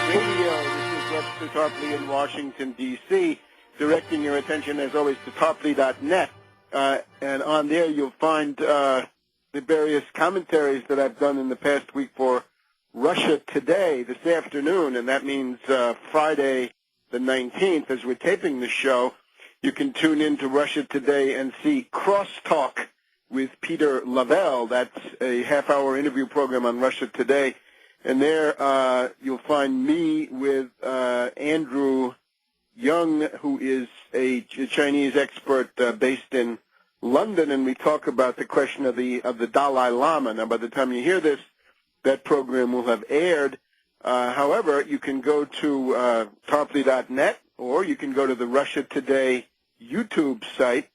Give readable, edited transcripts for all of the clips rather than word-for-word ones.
Radio. This is Webster Tarpley in Washington, D.C., directing your attention, as always, to tarpley.net. And on there you'll find the various commentaries that I've done in the past week for Russia Today this afternoon, and that means Friday the 19th. As we're taping the show, you can tune in to Russia Today and see Crosstalk with Peter Lavelle. That's a half-hour interview program on Russia Today. And there you'll find me with Andrew Young, who is a Chinese expert based in London, and we talk about the question of the Dalai Lama. Now, by the time you hear this, that program will have aired. However, you can go to tarpley.net, or you can go to the Russia Today YouTube site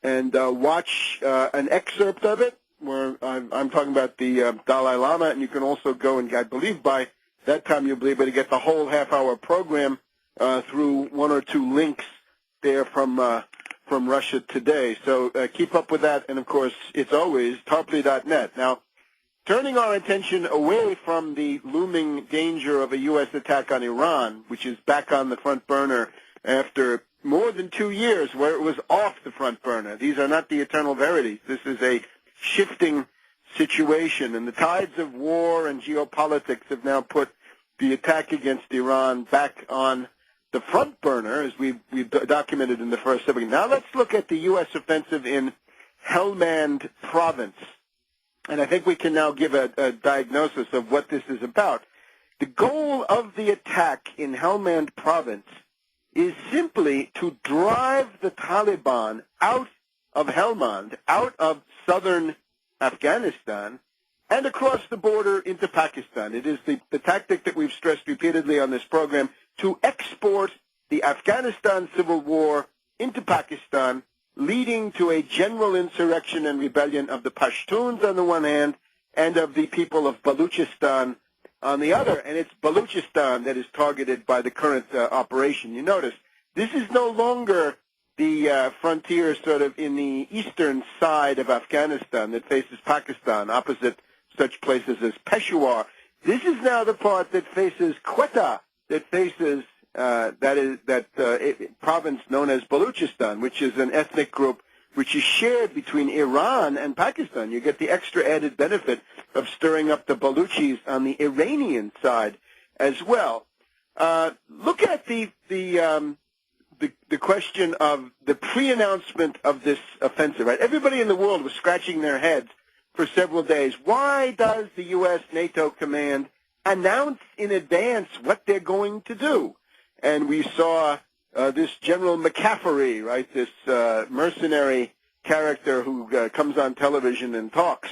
and watch an excerpt of it, where I'm talking about the Dalai Lama, and you can also go and, I believe by that time you'll be able to get the whole half-hour program through one or two links there from Russia Today. So keep up with that, and of course, it's always tarpley.net. Now, turning our attention away from the looming danger of a U.S. attack on Iran, which is back on the front burner after more than 2 years where it was off the front burner. These are not the eternal verities. This is a shifting situation, and the tides of war and geopolitics have now put the attack against Iran back on the front burner, as we've documented in the first segment. Now let's look at the U.S. offensive in Helmand province, and I think we can now give a diagnosis of what this is about. The goal of the attack in Helmand province is simply to drive the Taliban out of Helmand, out of southern Afghanistan, and across the border into Pakistan. It is the tactic that we've stressed repeatedly on this program, to export the Afghanistan civil war into Pakistan, leading to a general insurrection and rebellion of the Pashtuns on the one hand, and of the people of Baluchistan on the other. And it's Baluchistan that is targeted by the current operation. You notice, this is no longer the frontier sort of in the eastern side of Afghanistan that faces Pakistan, opposite such places as Peshawar. This is now the part that faces Quetta, that faces province known as Baluchistan, which is an ethnic group which is shared between Iran and Pakistan. You get the extra added benefit of stirring up the Baluchis on the Iranian side as well. Look at the question of the pre-announcement of this offensive, right? Everybody in the world was scratching their heads for several days. Why does the U.S. NATO command announce in advance what they're going to do? And we saw this General McCaffrey, right, this mercenary character who comes on television and talks,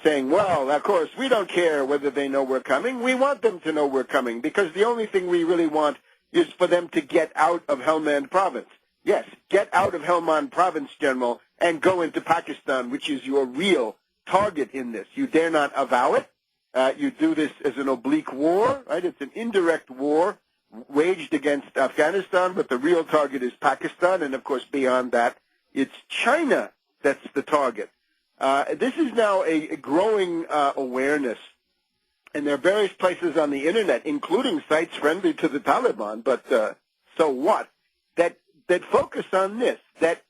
saying, well, of course, we don't care whether they know we're coming. We want them to know we're coming, because the only thing we really want is for them to get out of Helmand province. Yes, get out of Helmand province, General, and go into Pakistan, which is your real target in this. You dare not avow it. You do this as an oblique war, right? It's an indirect war waged against Afghanistan, but the real target is Pakistan, and of course beyond that, it's China that's the target. This is now a growing awareness. And there are various places on the internet, including sites friendly to the Taliban, but so what, that focus on this, that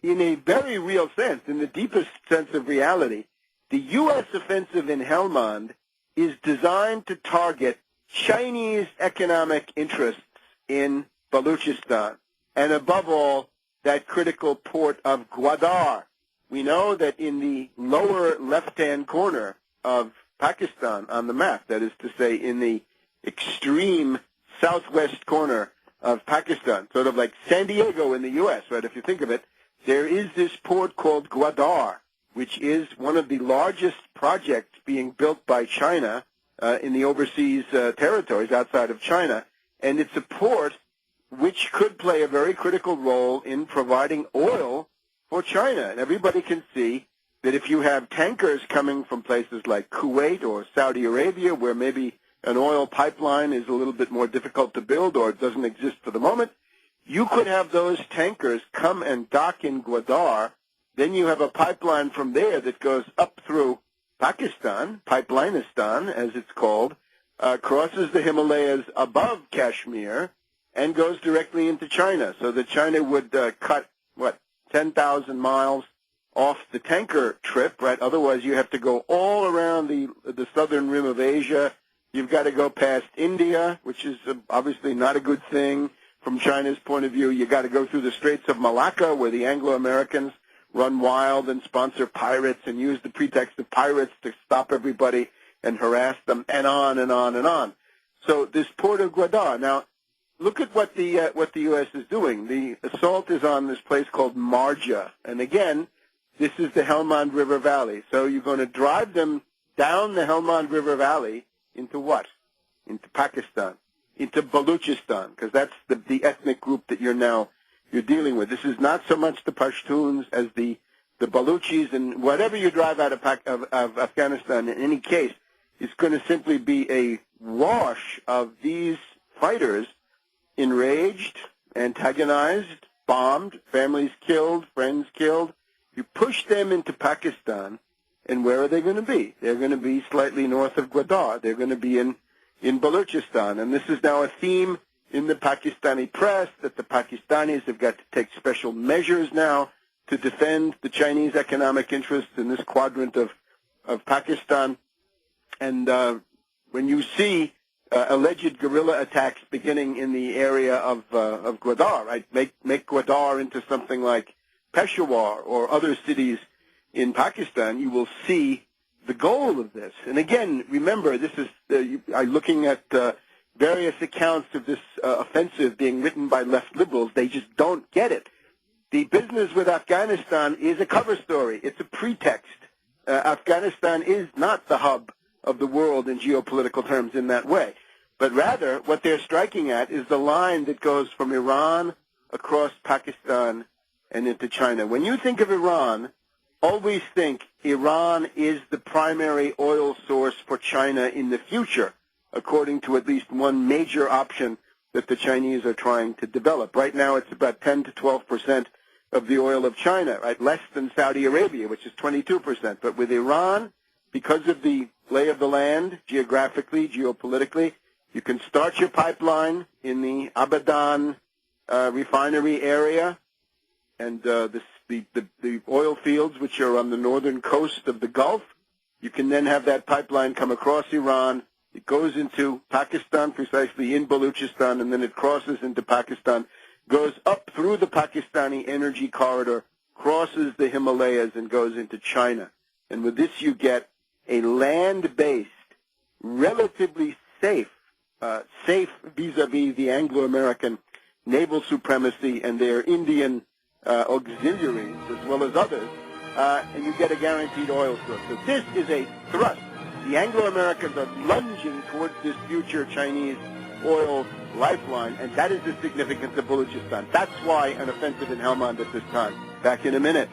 in a very real sense, in the deepest sense of reality, the U.S. offensive in Helmand is designed to target Chinese economic interests in Baluchistan, and above all, that critical port of Gwadar. We know that in the lower left-hand corner of Pakistan on the map, that is to say in the extreme southwest corner of Pakistan, sort of like San Diego in the U.S., right, if you think of it, there is this port called Gwadar, which is one of the largest projects being built by China in the overseas territories outside of China, and it's a port which could play a very critical role in providing oil for China. And everybody can see that if you have tankers coming from places like Kuwait or Saudi Arabia, where maybe an oil pipeline is a little bit more difficult to build or doesn't exist for the moment, you could have those tankers come and dock in Gwadar. Then you have a pipeline from there that goes up through Pakistan, Pipelinistan, as it's called, crosses the Himalayas above Kashmir, and goes directly into China. So that China would cut, 10,000 miles off the tanker trip, right? Otherwise, you have to go all around the southern rim of Asia. You've got to go past India, which is obviously not a good thing from China's point of view. You've got to go through the Straits of Malacca, where the Anglo-Americans run wild and sponsor pirates and use the pretext of pirates to stop everybody and harass them, and on and on and on. So this port of Gwadar. Now, look at what the U.S. is doing. The assault is on this place called Marja, and again, this is the Helmand River Valley. So you're going to drive them down the Helmand River Valley into what? Into Pakistan, into Baluchistan, because that's the ethnic group that you're dealing with. This is not so much the Pashtuns as the Baluchis, and whatever you drive out of Afghanistan, in any case, it's going to simply be a wash of these fighters, enraged, antagonized, bombed, families killed, friends killed. You push them into Pakistan, and where are they going to be? They're going to be slightly north of Gwadar. They're going to be in Baluchistan. And this is now a theme in the Pakistani press, that the Pakistanis have got to take special measures now to defend the Chinese economic interests in this quadrant of Pakistan. And when you see alleged guerrilla attacks beginning in the area of Gwadar, right? Make Gwadar into something like Peshawar or other cities in Pakistan, you will see the goal of this. And again, remember, this is looking at various accounts of this offensive being written by left liberals. They just don't get it. The business with Afghanistan is a cover story. It's a pretext. Afghanistan is not the hub of the world in geopolitical terms in that way. But rather, what they're striking at is the line that goes from Iran across Pakistan and into China. When you think of Iran, always think Iran is the primary oil source for China in the future, according to at least one major option that the Chinese are trying to develop. Right now, it's about 10 to 12% of the oil of China, right? Less than Saudi Arabia, which is 22%. But with Iran, because of the lay of the land, geographically, geopolitically, you can start your pipeline in the Abadan refinery area, and the oil fields which are on the northern coast of the Gulf. You can then have that pipeline come across Iran. It goes into Pakistan, precisely in Baluchistan, and then it crosses into Pakistan, goes up through the Pakistani energy corridor, crosses the Himalayas, and goes into China. And with this you get a land-based, relatively safe vis-a-vis the Anglo-American naval supremacy and their Indian auxiliaries, as well as others, and you get a guaranteed oil source. So this is a thrust. The Anglo-Americans are lunging towards this future Chinese oil lifeline, and that is the significance of Baluchistan. That's why an offensive in Helmand at this time. Back in a minute.